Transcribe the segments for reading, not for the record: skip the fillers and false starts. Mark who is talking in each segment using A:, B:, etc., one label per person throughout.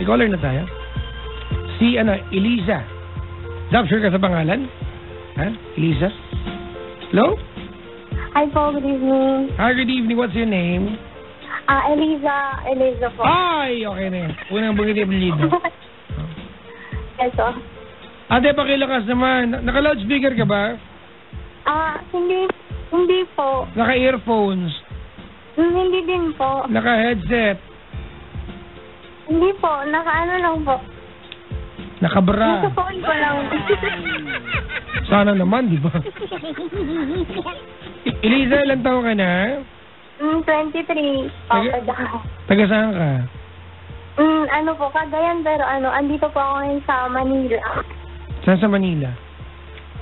A: caller na tayo. Si, Eliza. Dab, sure ka sa pangalan? Ha? Eliza? Hello?
B: Hi po, good evening.
A: Hi, good evening. What's your name?
B: Eliza po.
A: Ay, okay na yan. Unang bungit yung Eliza.
B: Yes, po.
A: Ate, pakilakas naman. Naka-loudspeaker ka ba?
B: Hindi po.
A: Naka-earphones?
B: Hindi din po.
A: Naka-headset?
B: Hindi po, naka-ano lang po.
A: Naka-bra?
B: Nasa phone ko lang.
A: Sana naman, di ba? Eliza, ilang taon ka na?
B: 23.
A: Taga saan ka?
B: Ano po, Cagayan, pero andito po ako ngayon sa Manila.
A: Saan sa Manila?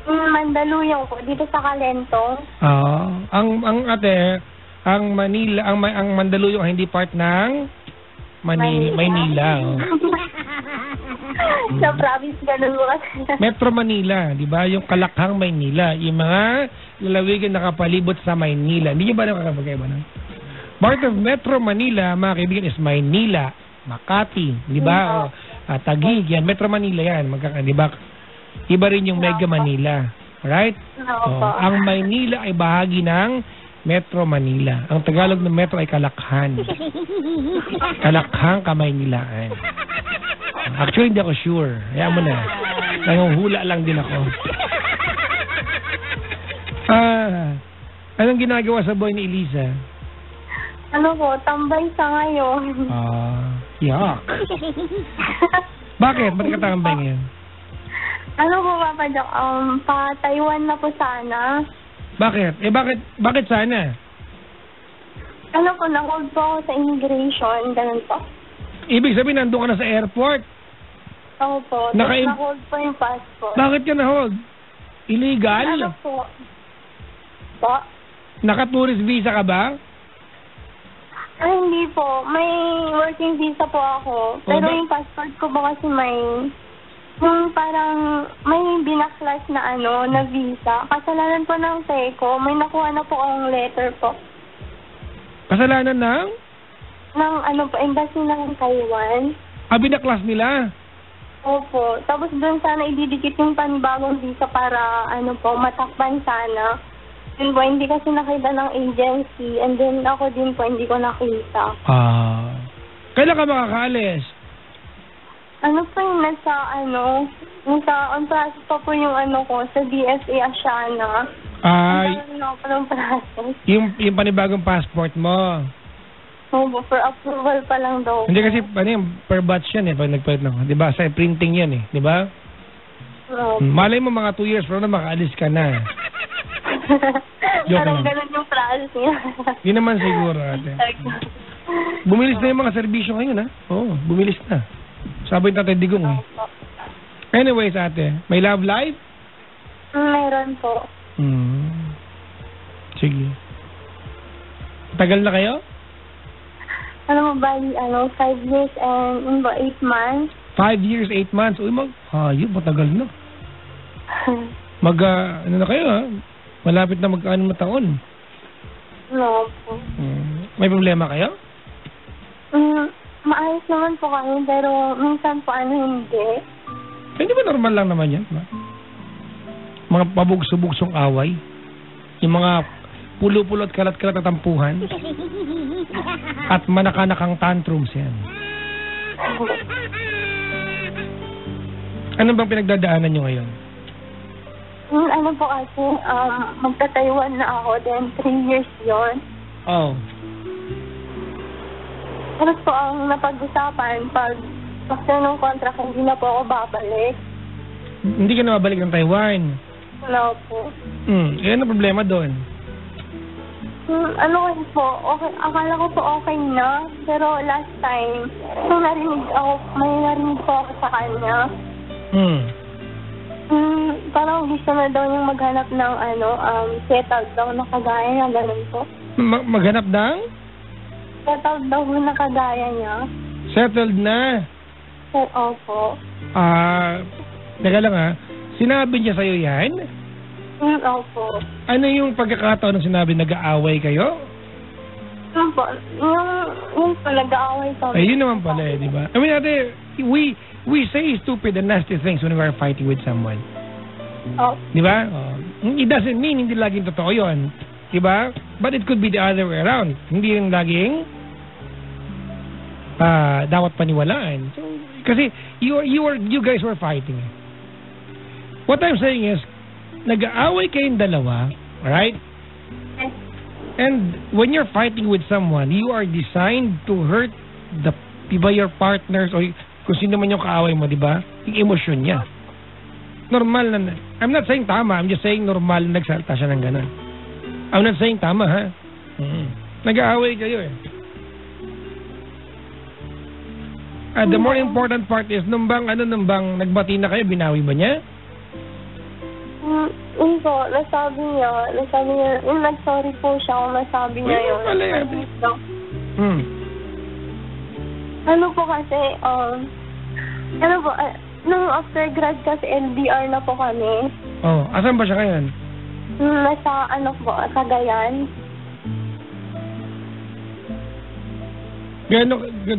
B: Mandaluyong po, dito sa Calentong.
A: Ang ate, ang Manila, ang Mandaluyong ay hindi part ng Maynila. Oh.
B: Sa province, ganun po kasi.
A: Metro Manila, di ba? Yung Kalakhang, Maynila. Yung mga lalawigan nakapalibot sa Maynila. Hindi nyo ba nakakapagkaiba na? Part of Metro Manila, mga kaibigan, is Maynila, Makati, di ba? Taguig, yan. Metro Manila yan. Di ba? Iba rin yung Mega Manila. Right? Ang Maynila ay bahagi ng Metro Manila. Ang Tagalog ng Metro ay Kalakhan. Kalakhang, Kamaynilaan. Actually, hindi ako sure. Hayaan mo na. Nanguhula lang din ako. Anong ginagawa sa buhay ni Eliza?
B: Ano po, tambay sa ngayon.
A: Yuck. Bakit? Ba't ka tambay ngayon?
B: Ano po, Papa Jack? Pa-Taiwan na po sana.
A: Bakit? Bakit sana?
B: Ano po, na-hold po ako sa immigration. Ganun po.
A: Ibig sabihin, nandun ka na sa airport?
B: Opo. Na-hold po yung passport.
A: Bakit ka na-hold? Illegal?
B: Ano po? Po?
A: Naka-tourist visa ka ba?
B: Ay, hindi po. May working visa po ako. Pero yung passport ko ba kasi yung parang may binaklas na na visa. Kasalanan po ng TECO. May nakuha na po akong letter po.
A: Kasalanan ng?
B: Ng po, embassy ng Taiwan.
A: Binaklas nila?
B: Opo. Tapos doon sana ididikit yung panibagong visa para matakpan sana. Yun po, hindi kasi nakita ng agency. And then ako din po, hindi ko nakita.
A: Kailan ka makakaalis?
B: Ano po yung nasa on process pa po yung ko sa DFA Asiana.
A: Yung panibagong passport mo?
B: Opo, for approval pa lang daw.
A: Hindi kasi, per batch yan pag nagpalit na. Di ba? Sa printing yan di ba? Malay mo mga 2 years from na makaalis ka na.
B: Parang ganun yung process niya.
A: Hindi naman siguro, ate. Bumilis na yung mga serbisyo ngayon, Oo, bumilis na. Sabi yung Tatay Digong, Anyways, ate, may love life?
B: Meron po.
A: Sige. Tagal na kayo?
B: Bali, 5 years and 8 months.
A: 5 years, 8 months. Uy, matagal na. Ano na kayo, Malapit na mag-ano na taon.
B: No po.
A: May problema kayo?
B: Maayos naman po kami, pero minsan po hindi.
A: Hindi ba normal lang naman yan? Mga pabugso-bugsong away? Yung mga pulo-pulo at kalat-kalat at tampuhan? At manakanakang tantrums yan. Ano bang pinagdadaanan nyo ngayon?
B: Po kasi, magta-Taiwan na ako, then 3 years yon. Ano po ang napag-usapan pag ng contract, hindi na po ako babalik.
A: Hindi ka na babalik ng Taiwan?
B: No po.
A: Ano problema doon?
B: Kasi po, okay, akala ko po okay na, pero last time, may narinig po ako sa kanya. Parang gusto na daw niyang maghanap ng settled daw na kagaya niya, ganun po.
A: Maghanap ng?
B: Settled daw na kagaya niya.
A: Settled na?
B: Opo.
A: Teka lang sinabi niya sa'yo yan?
B: Opo.
A: Ano yung pagkakataon na sinabi nag-aaway kayo?
B: Yung po, nag-aaway kami.
A: Yun naman pala di ba? I mean, ate, we say stupid and nasty things when we are fighting with someone.
B: Oh.
A: Di ba? It doesn't mean hindi laging totoo yun. Di ba? But it could be the other way around. Hindi rin laging dapat paniwalaan. So, kasi you guys were fighting. What I'm saying is, nag-aaway kayong dalawa, right? And when you're fighting with someone, you are designed to hurt your partners o kung sino man yung kaaway mo, di ba? Yung emosyon niya. Normal na. I'm not saying tama. I'm just saying normal na nagsalta siya ng ganun. I'm not saying tama, ha? Nag-aaway kayo eh. The more important part is, nung bang nagbati na kayo, binawi ba niya?
B: Yun po, nasabi niya, yung nag-sorry po siya kung nasabi niya yun.
A: Pala yan.
B: Ano po kasi, nung after grad kasi LDR na po kami.
A: Oh, asan ba siya ngayon?
B: Nasa, Cagayan.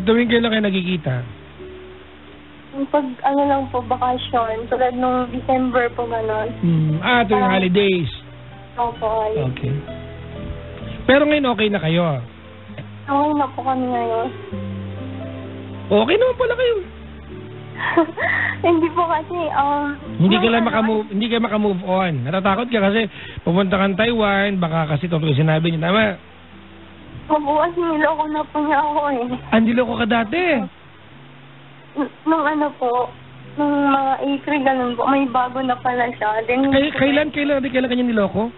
A: Tuwing kailan kayo nagkikita?
B: Pag lang po, bakasyon. Tulad nung December po gano'n.
A: Tuwing holidays.
B: Opo.
A: Okay. Pero ngayon okay na kayo?
B: Okay na po kami ngayon.
A: Okay naman pala kayo.
B: Hindi po kasi,
A: hindi ka makamove on. Natatakot ka kasi pupunta kang Taiwan, baka kasi totoo sinabi niya, tama?
B: Mabukas niloko na po niya ako eh.
A: Niloko ka dati?
B: Nung mga April, ganun po, may bago na pala siya. Then,
A: kailan kanya niloko?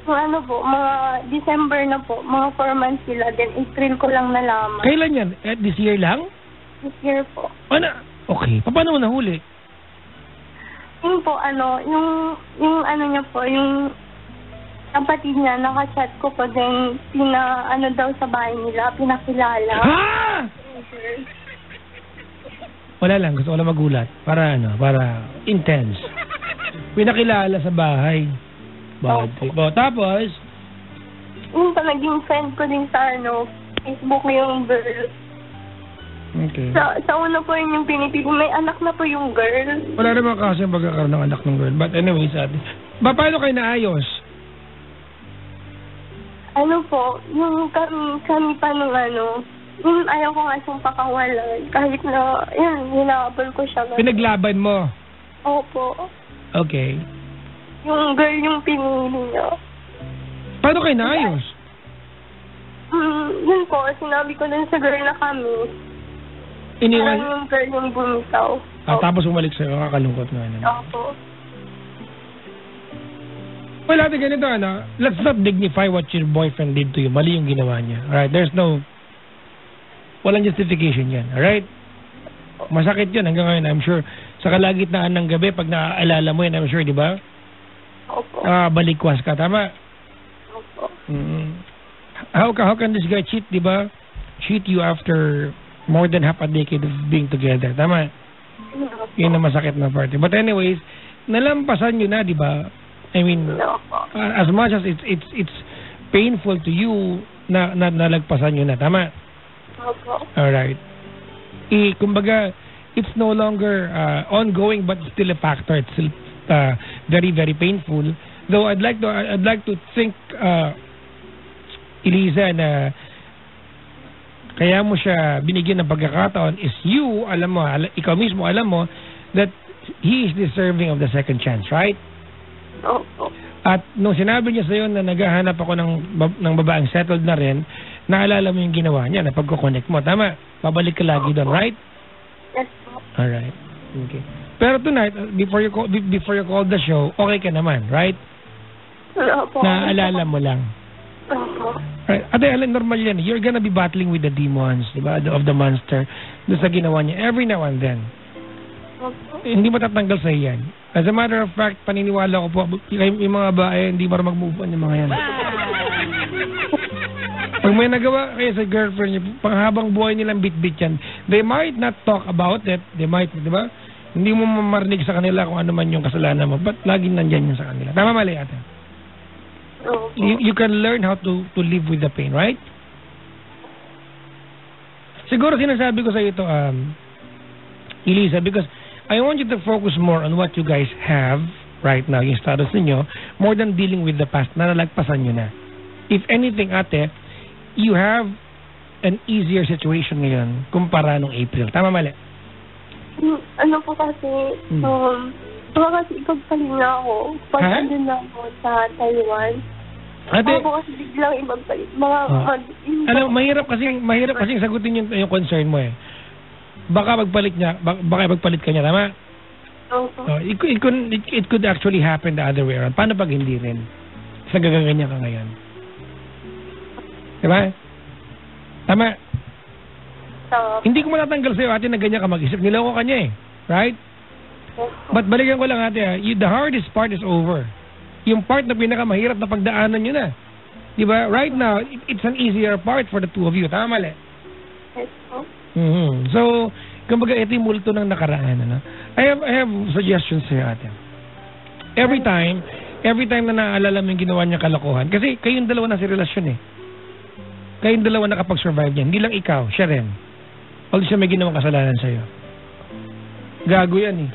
B: Nung mga December na po, mga 4 months sila, then April ko lang nalaman.
A: Kailan yan? This year lang?
B: This year po.
A: Okay, paano mo nahuli?
B: Yung po, niya po, yung kapatid niya, nakachat ko po, then daw sa bahay nila, pinakilala.
A: Ha? Wala lang, gusto ko lang magulat. Para intense. Pinakilala sa bahay. Tapos?
B: Yung naging friend ko din sa Facebook yung girl.
A: Okay.
B: Sa una po yung pinipili. May anak na po yung girl.
A: Wala naman kasi yung pagkakaroon ng anak ng girl. But anyways, paano kayo naayos?
B: Yung kami pa nung ayaw ko nga siyang pakawalan. Kahit na, hinabol ko siya.
A: Pinaglaban mo?
B: Opo.
A: Okay.
B: Yung girl yung pinili niya.
A: Paano kayo naayos?
B: Yun po, sinabi ko dun sa girl na kami.
A: Iniwan?
B: Parang yung girl yung bumitaw.
A: Tapos umalik sa'yo, kakalungkot nga naman.
B: Opo.
A: Well, ate, ganito, let's not dignify what your boyfriend did to you. Mali yung ginawa niya. Alright? Walang justification yan. Alright? Masakit yun hanggang ngayon, I'm sure. Sa kalagitnaan ng gabi, pag naaalala mo yan, I'm sure, di ba?
B: Opo.
A: Balikwas ka, tama?
B: Opo.
A: How can this guy cheat, di ba? Cheat you after more than half a decade of being together, tama? Yun ang masakit na part. But anyways, nalampasan nyo na, di ba? I mean, as much as it's painful to you na nalagpasan nyo na, tama?
B: Opo.
A: Alright. Kumbaga, it's no longer ongoing but still a factor. It's still very, very painful. Though I'd like to think, Eliza, na kaya mo siya binigyan ng pagkakataon is ikaw mismo alam mo that he is deserving of the second chance, right?
B: Opo.
A: At nung sinabi niya sa'yo na naghahanap ako ng babaeng settled na rin, naalala mo yung ginawa niya na pagkoconnect mo. Tama? Babalik ka lagi doon, right?
B: Yes po.
A: Alright. Okay. Pero tonight, before you call the show, okay ka naman, right?
B: Opo.
A: Naalala mo lang.
B: Opo.
A: Right. Ate, normal yan. You're gonna be battling with the demons, diba? Of the monster. Doon sa ginawa niya. Every now and then.
B: Opo.
A: Hindi matatanggal sa yan. As a matter of fact, paniniwala ko po, yung mga bae, hindi marunong mag-move on yung mga yan. Pag may nagawa kayo sa girlfriend niyo, panghabang buhay nilang bit-bit yan, they might not talk about it. They might, di ba? Hindi mo mamarinig sa kanila kung ano man yung kasalanan mo, but laging nandyan yun sa kanila. Tama, mali, ate? You can learn how to live with the pain, right? Siguro sinasabi ko sa ito, Elisa, because I want you to focus more on what you guys have right now, yung status ninyo, more than dealing with the past na nalagpasan nyo na. If anything, ate, you have an easier situation ngayon kumpara nung April. Tama, mali?
B: Ano po kasi, kasi ipagpalinga ako. Pag andun na ako sa Taiwan.
A: Ate,
B: ako kasi biglang ibagpalit.
A: Alam, mahirap kasi sagutin yung concern mo eh. Baka magpalit niya, baka magpalit ka niya, tama? It could actually happen the other way around. Paano pag hindi rin? Sa gaganyan ka ngayon. Diba? Tama? Hindi ko matatanggal sa'yo, ate, na ganyan ka mag-isip. Niloko ka niya eh. Right? But balikan ko lang, ate, the hardest part is over. Yung part na pinakamahirap na pagdaanan nyo na. Diba? Right now, it's an easier part for the two of you. Tama, mali?
B: Yes, po.
A: So, kumbaga, ito yung multo ng nakaraan. Ano? I have suggestions sa'yo, ate. Every time na naaalala mo yung ginawa niya kalokohan, kasi kayong dalawa na si relasyon eh. Kayong dalawa nakapag-survive niya. Hindi lang ikaw, siya rin. Although siya may ginawang kasalanan sa'yo. Gago yan eh.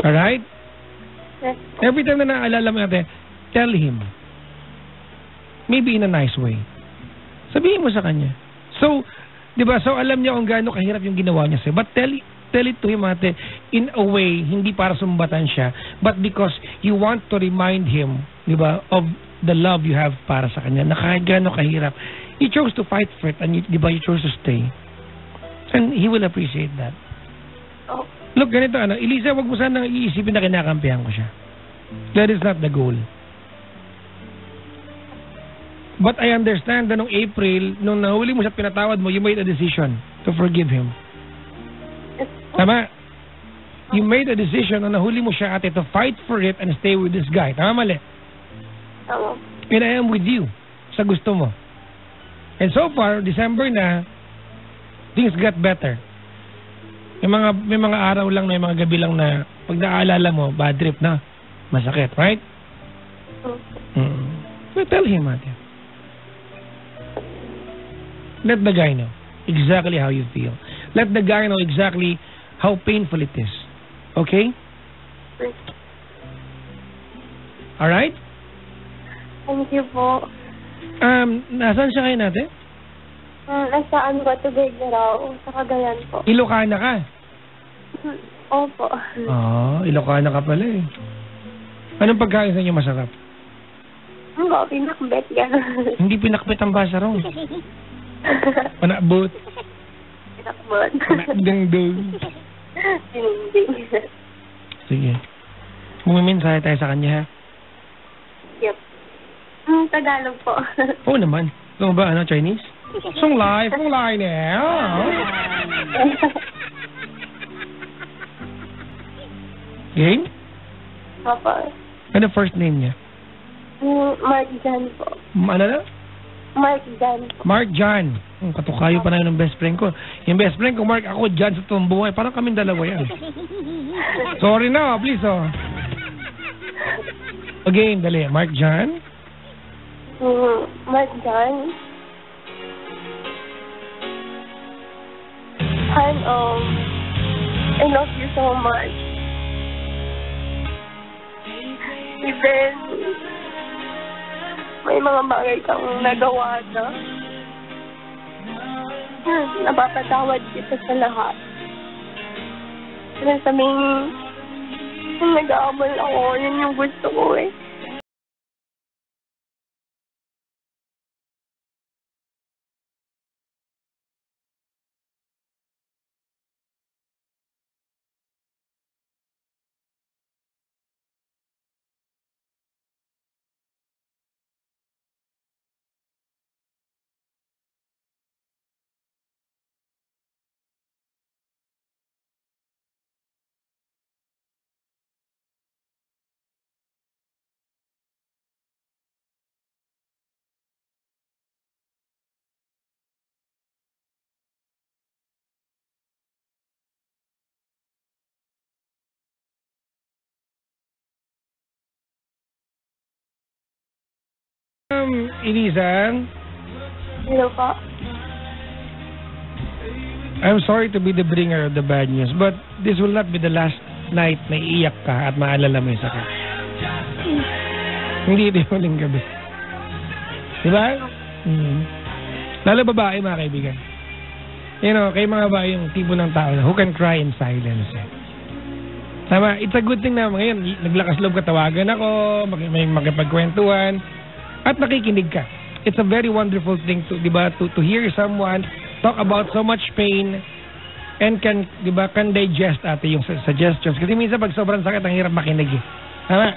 A: Alright? Every time na naaalala mo natin, tell him. Maybe in a nice way. Sabihin mo sa kanya. So, di ba, so alam niya kung gaano kahirap yung ginawa niya sa'yo. But tell it to him, ate, in a way, hindi para sumbatan siya, but because you want to remind him, di ba, of the love you have para sa kanya, na kahit gaano kahirap, you chose to fight for it, and di ba, you chose to stay. And he will appreciate that.
B: Oh.
A: Look, ganito, Elisa, wag mo sanang iisipin na kinakampihan ko siya. That is not the goal. But I understand na nung April, nung nahuli mo siya at pinatawad mo, you made a decision to forgive him. Tama? You made a decision na nahuli mo siya, ate, to fight for it and stay with this guy. Tama, mali?
B: Tama.
A: And I am with you sa gusto mo. And so far, December na, things got better. May mga araw lang, may mga gabi lang na pag naaalala mo, bad trip na. Masakit, right? So tell him, ate. Let the guy know exactly how you feel. Let the guy know exactly how painful it is. Okay? Alright?
B: Thank you po.
A: Nasaan siya ngayon, ate?
B: Nasaan ba? Tuguegarao. Sa Cagayan po.
A: Ilocana ka?
B: Opo.
A: Ilocana ka pala eh. Anong pagkain sa inyo masarap?
B: Pinakbet yan.
A: Hindi pinakbet ang basa ron. Panakbot.
B: Pinakbot.
A: Panakdangdang.
B: Pininding.
A: Sige. Mumimensahe tayo sa kanya, ha?
B: Yep. Tagalog po.
A: Oo naman. Ito ba, Chinese? Sunglay na. Game?
B: Papa.
A: Ano first name niya?
B: Mark Jan po.
A: Ano na?
B: Mark Jan po.
A: Mark Jan. Katukayo pa na yun ng best friend ko. Yung best friend ko, Mark, ako, Jan sa tuwang buhay. Parang kaming dalawa yan. Sorry na, please, Again, dali. Mark Jan?
B: Mark Jan. And, I love you so much. Even, may mga bagay kang nagawa na. Napapatawad kita sa lahat. Pero sabing, kung nag-aabal ako, yun yung gusto ko eh.
A: Elisa?
B: Hello po.
A: I'm sorry to be the bringer of the bad news, but this will not be the last night na iiyak ka at maalala mo yung sakit. Hindi ito yung huling gabi. Diba? Lalo babae, mga kaibigan. You know, kay mga babae yung tipo ng tao who can cry in silence. Tama, it's a good thing na ngayon, naglakas loob ka, tawagan ako, may makipagkwentuhan, at nakikinig ka. It's a very wonderful thing to, di ba, to hear someone talk about so much pain and can, di ba, can digest yung suggestions. Kasi minsan pag sobrang sakit, ang hirap makinig eh. Tama?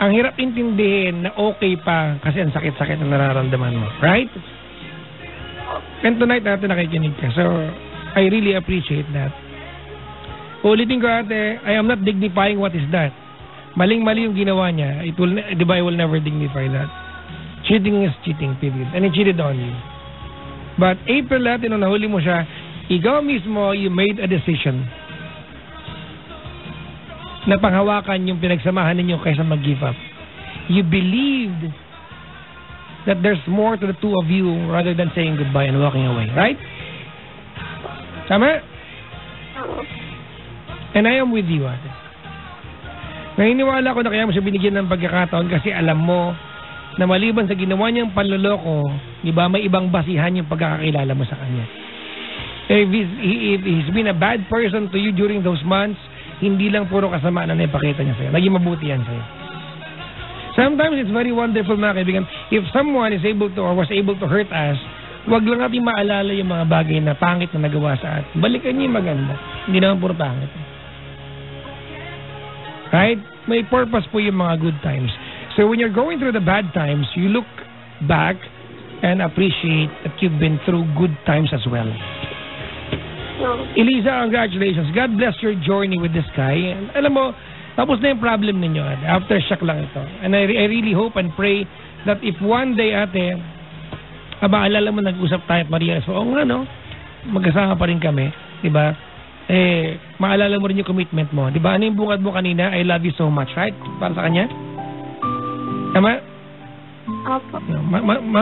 A: Ang hirap intindihin na okay pa kasi ang sakit-sakit na nararamdaman mo. Right? And tonight natin nakikinig ka. So, I really appreciate that. Ulitin ko ate, I am not dignifying what is that. Maling-mali yung ginawa niya. It will, di ba, I will never dignify that. Cheating is cheating, period. And he cheated on you. But April natin, nung nahuli mo siya, ikaw mismo, you made a decision na panghawakan yung pinagsamahan ninyo kaysa mag-give up. You believed that there's more to the two of you rather than saying goodbye and walking away. Right? Tama? And I am with you, ate. Naniniwala ko na kaya mo siya binigyan ng pagkakataon kasi alam mo na maliban sa ginawa niyang panloloko, di ba, may ibang basihan yung pagkakakilala mo sa kanya. If he's been a bad person to you during those months, hindi lang puro kasama na naipakita niya sa'yo. Naging mabuti yan sa'yo. Sometimes it's very wonderful, mga kaibigan, if someone is able to or was able to hurt us, wag lang natin maalala yung mga bagay na pangit na nagawa sa atin. Balikan niyo yung maganda. Hindi naman puro pangit. Right? May purpose po yung mga good times. So when you're going through the bad times, you look back and appreciate that you've been through good times as well. Eliza, congratulations. God bless your journey with this guy. And alam mo, tapos na yung problem ninyo. Aftershock lang ito. And I really hope and pray that if one day, ate, maalala mo, nag-usap tayo at Maria, so, nga, no? Magkasama pa rin kami. Diba? Maalala mo rin yung commitment mo. Diba? Ano yung bungad mo kanina? I love you so much, right? Para sa kanya? Tama?
B: Opo.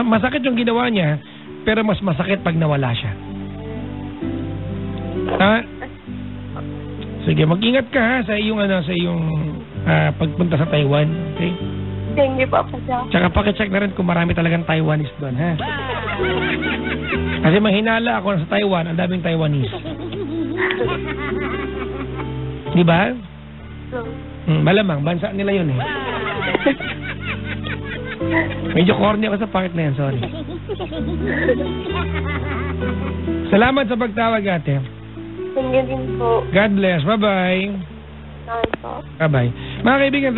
A: Masakit yung ginawa niya, pero mas masakit pag nawala siya. Sige, mag-ingat ka ha sa iyong pagpunta sa Taiwan, okay?
B: Thank you po, Papa.
A: Tsaka pakicheck na rin kung marami talagang Taiwanese doon, ha? Kasi mahinala ako sa Taiwan, ang daming Taiwanese. Di ba? Malamang, bansa nila yun eh. Medyo corny ako sa pakit na yan, sorry. Salamat sa pagtawag, ate.
B: Thank you din po.
A: God bless. Bye-bye.
B: Bye po.
A: Bye-bye. Mga kaibigan,